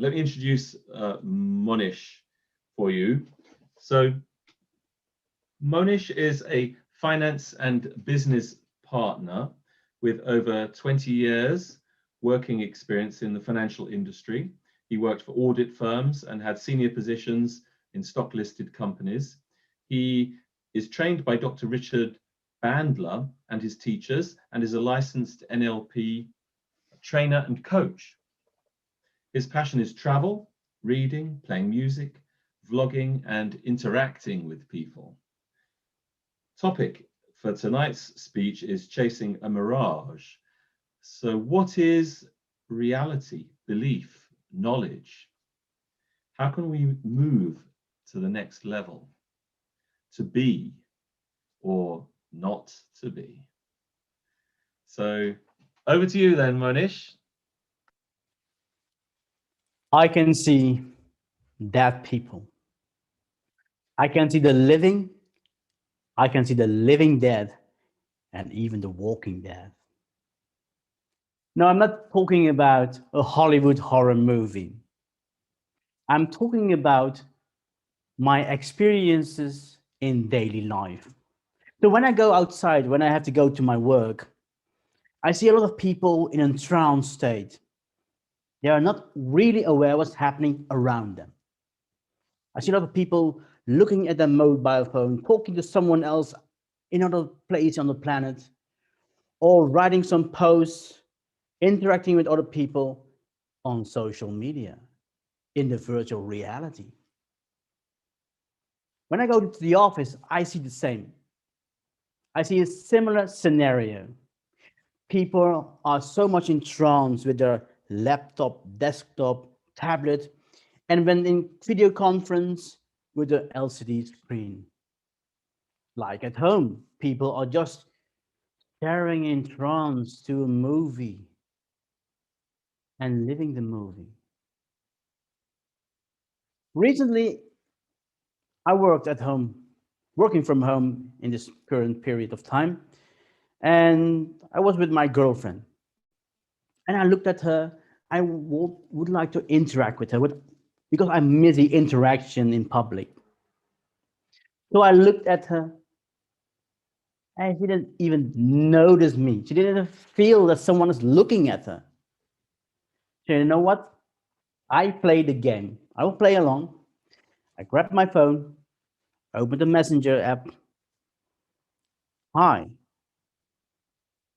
let me introduce Mohnish for you. So Mohnish is a finance and business partner with over 20 years working experience in the financial industry. He worked for audit firms and had senior positions in stock listed companies. He is trained by Dr. Richard Bandler and his teachers and is a licensed NLP trainer and coach. His passion is travel, reading, playing music, vlogging, and interacting with people. Topic for tonight's speech is chasing a mirage. So what is reality, belief, knowledge? How can we move to the next level? To be or not to be? So over to you then, Mohnish. I can see dead people. I can see the living. I can see the living dead and even the walking dead. No, I'm not talking about a Hollywood horror movie. I'm talking about my experiences in daily life. So when I go outside, when I have to go to my work, I see a lot of people in a trance state. They are not really aware what's happening around them. I see a lot of people looking at their mobile phone, talking to someone else in another place on the planet, or writing some posts, interacting with other people on social media, in the virtual reality. When I go to the office, I see the same. I see a similar scenario. People are so much in trance with their laptop, desktop, tablet, and when in video conference with the LCD screen. Like at home, people are just staring in trance to a movie and living the movie. Recently, I worked at home, working from home in this current period of time, and I was with my girlfriend. And I looked at her. I would like to interact with her because I miss the interaction in public. So I looked at her and she didn't even notice me. She didn't even feel that someone is looking at her. So you know what? I played the game. I will play along. I grabbed my phone, opened the Messenger app. Hi,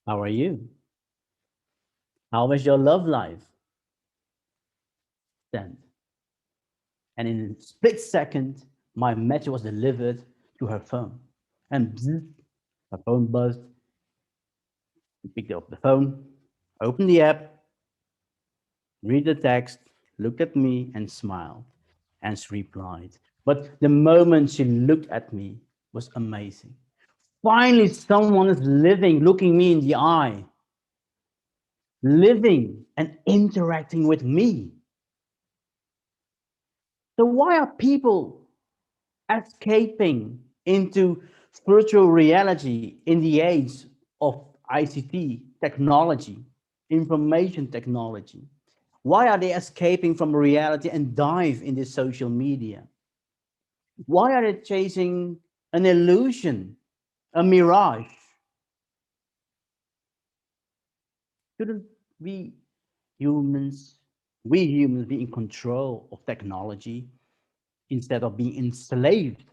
how are you? How was your love life? Send. And in a split second, my message was delivered to her phone. And bzz, her phone buzzed. She picked up the phone, opened the app, read the text, looked at me and smiled, and she replied. But the moment she looked at me was amazing. Finally, someone is living, looking me in the eye, living and interacting with me. So why are people escaping into virtual reality in the age of ICT technology, information technology? Why are they escaping from reality and dive into social media? Why are they chasing an illusion, a mirage? Shouldn't humans, we humans be in control of technology instead of being enslaved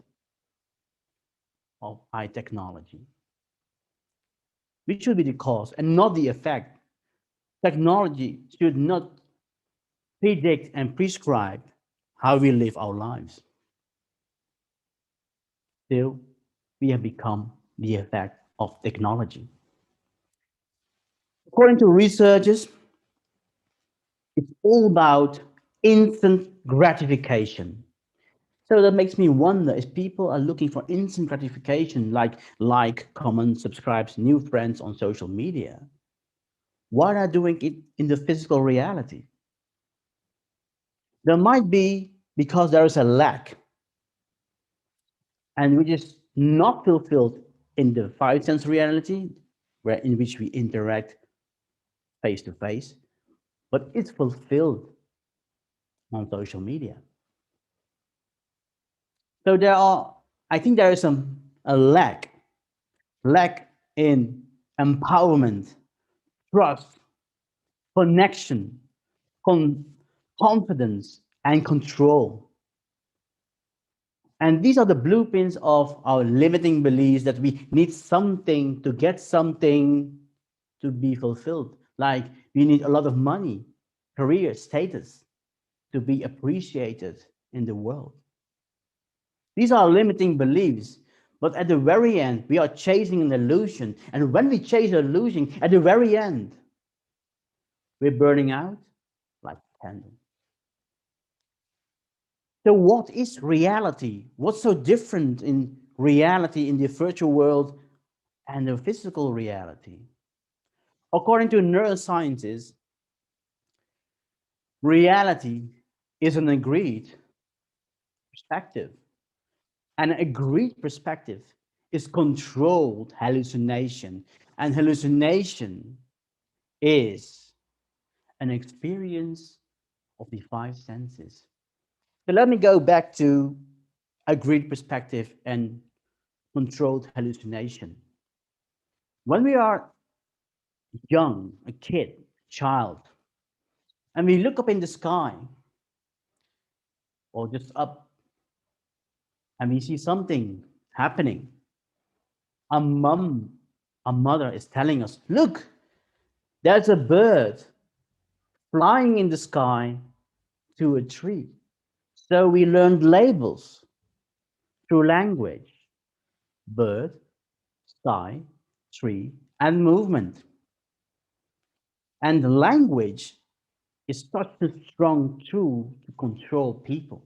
of high technology? We should be the cause and not the effect. Technology should not predict and prescribe how we live our lives. Still, we have become the effect of technology. According to researchers, it's all about instant gratification. So that makes me wonder if people are looking for instant gratification, like, comment, subscribe, new friends on social media. Why are they doing it in the physical reality? There might be because there is a lack and which is not fulfilled in the five sense reality, where in which we interact face to face, but it's fulfilled on social media. So I think there is a lack in empowerment, trust, connection, con- confidence, and control. And these are the blueprints of our limiting beliefs that we need something to get something to be fulfilled. Like we need a lot of money, career, status to be appreciated in the world. These are limiting beliefs. But at the very end, we are chasing an illusion. And when we chase an illusion, at the very end, we're burning out like candle. So, what is reality? What's so different in reality in the virtual world and the physical reality? According to neuroscientists, reality is an agreed perspective. An agreed perspective is controlled hallucination. And hallucination is an experience of the five senses. So let me go back to agreed perspective and controlled hallucination. When we are young, a kid, child, and we look up in the sky or just up and we see something happening, a mom, a mother is telling us, look, there's a bird flying in the sky to a tree. So we learned labels through language: bird, sky, tree, and movement. And language is such a strong tool to control people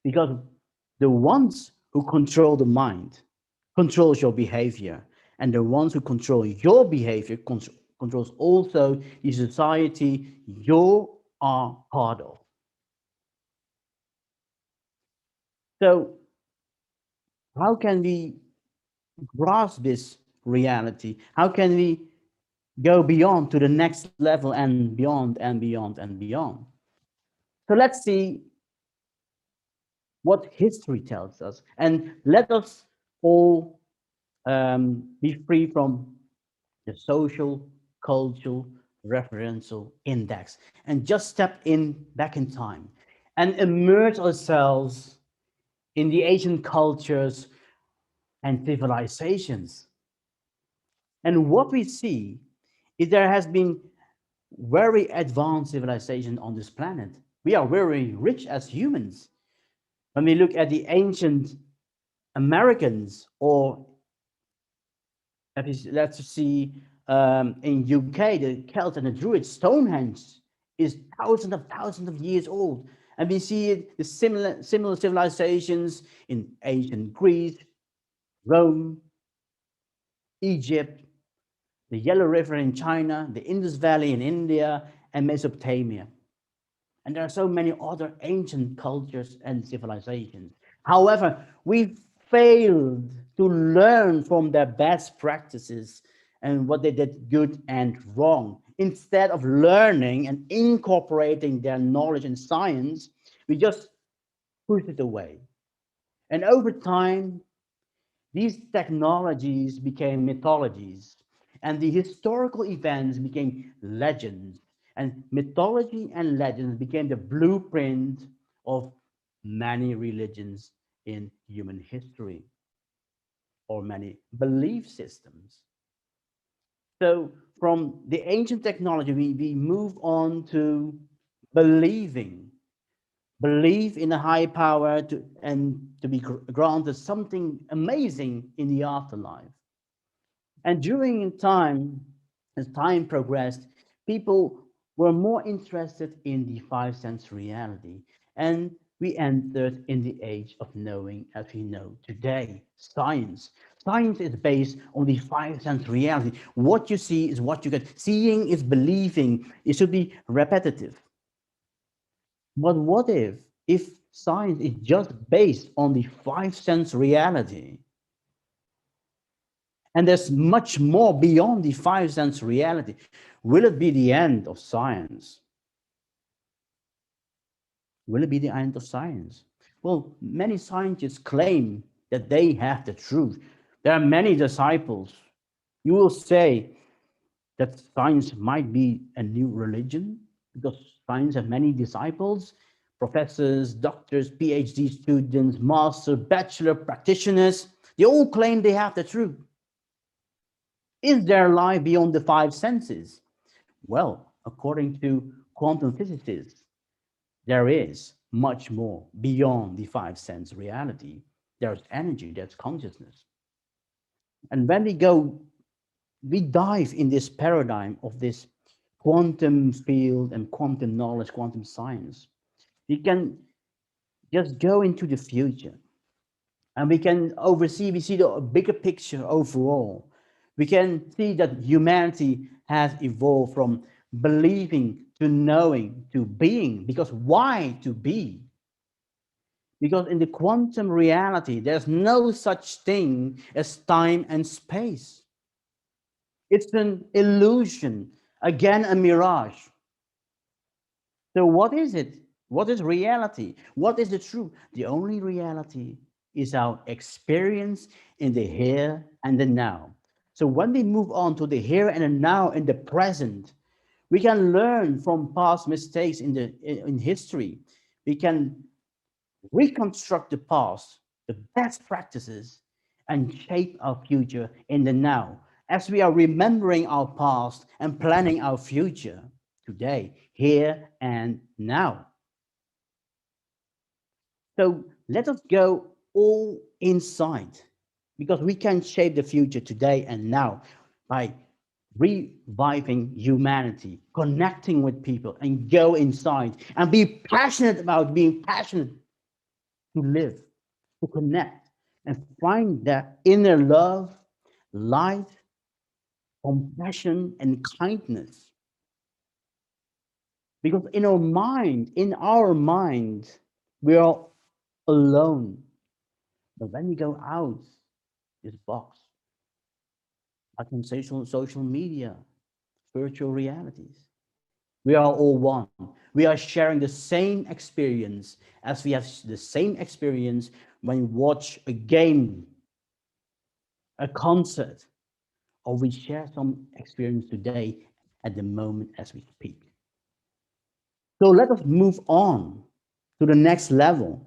because the ones who control the mind controls your behavior, and the ones who control your behavior controls also the society you are part of. So how can we grasp this reality? How can we go beyond to the next level and beyond and beyond and beyond? So let's see what history tells us, and let us all be free from the social, cultural, referential index, and just step in back in time and immerse ourselves in the ancient cultures and civilizations. And what we see is there has been very advanced civilization on this planet. We are very rich as humans. When we look at the ancient Americans, or let's see in UK, the Celts and the Druids, Stonehenge is thousands of years old. And we see the similar civilizations in ancient Greece, Rome, Egypt, the Yellow River in China, the Indus Valley in India, and Mesopotamia. And there are so many other ancient cultures and civilizations. However, we failed to learn from their best practices and what they did good and wrong. Instead of learning and incorporating their knowledge and science, we just pushed it away. And over time, these technologies became mythologies, and the historical events became legends. And mythology and legends became the blueprint of many religions in human history, or many belief systems. So, from the ancient technology, we move on to believing. Believe in a high power and to be granted something amazing in the afterlife. And during time, as time progressed, people were more interested in the five sense reality. And we entered in the age of knowing as we know today, science. Science is based on the five sense reality. What you see is what you get. Seeing is believing. It should be repetitive. But what if science is just based on the five sense reality? And there's much more beyond the five sense reality. Will it be the end of science? Will it be the end of science? Well, many scientists claim that they have the truth. There are many disciples. You will say that science might be a new religion because science has many disciples, professors, doctors, PhD students, master, bachelor practitioners. They all claim they have the truth. Is there life beyond the five senses? Well, according to quantum physicists, there is much more beyond the five sense reality. There's energy, there's consciousness. And when we dive in this paradigm of this quantum field and quantum knowledge, quantum science, we can just go into the future and we see the bigger picture overall. We can see that humanity has evolved from believing to knowing to being, because why to be? Because in the quantum reality, there's no such thing as time and space. It's an illusion, again, a mirage. So, what is it? What is reality? What is the truth? The only reality is our experience in the here and the now. So, when we move on to the here and the now in the present, we can learn from past mistakes in history. We can reconstruct the past, the best practices, and shape our future in the now as we are remembering our past and planning our future today, here and now. So let us go all inside because we can shape the future today and now by reviving humanity, connecting with people, and go inside and be passionate about being passionate to live, to connect, and find that inner love, light, compassion, and kindness. Because in our mind, we are alone. But when we go out this box, like in social media, virtual realities, we are all one. We are sharing the same experience as we have the same experience when we watch a game, a concert, or we share some experience today at the moment as we speak. So let us move on to the next level.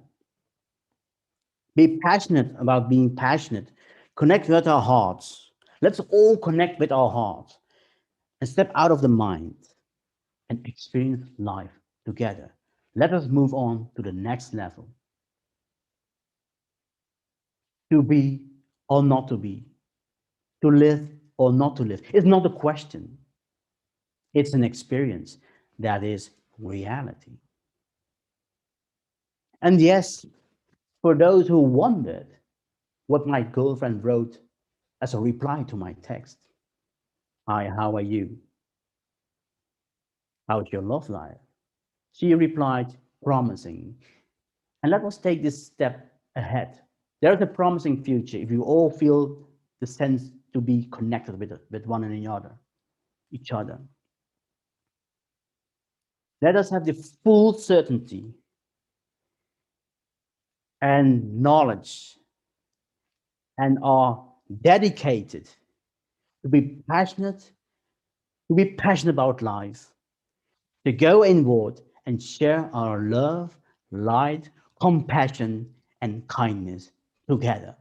Be passionate about being passionate. Connect with our hearts. Let's all connect with our hearts and step out of the mind and experience life together. Let us move on to the next level. To be or not to be, to live or not to live. It's not a question. It's an experience that is reality. And yes, for those who wondered what my girlfriend wrote as a reply to my text, hi, how are you? How's your love life? She replied, promising. And let us take this step ahead. There is a promising future if you all feel the sense to be connected with one another, each other. Let us have the full certainty and knowledge and are dedicated to be passionate, about life, to go inward and share our love, light, compassion, and kindness together.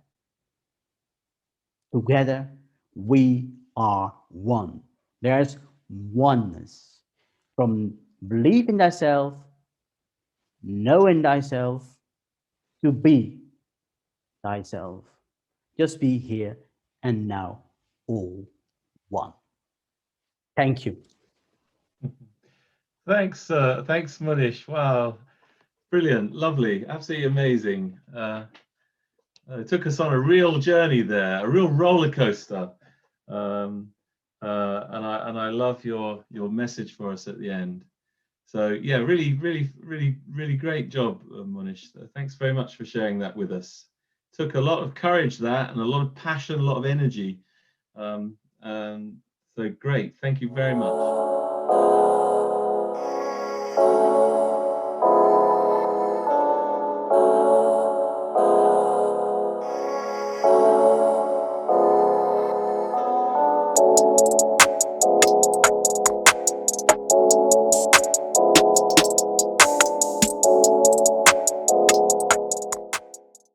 Together, we are one. There's oneness from belief in thyself, knowing thyself, to be thyself. Just be here and now, all one. Thank you. Thanks, Mohnish. Wow, brilliant, lovely, absolutely amazing. It took us on a real journey there, a real roller coaster. And I love your message for us at the end. So yeah, really great job, Mohnish. Thanks very much for sharing that with us. Took a lot of courage, that, and a lot of passion, a lot of energy. So great, thank you very much.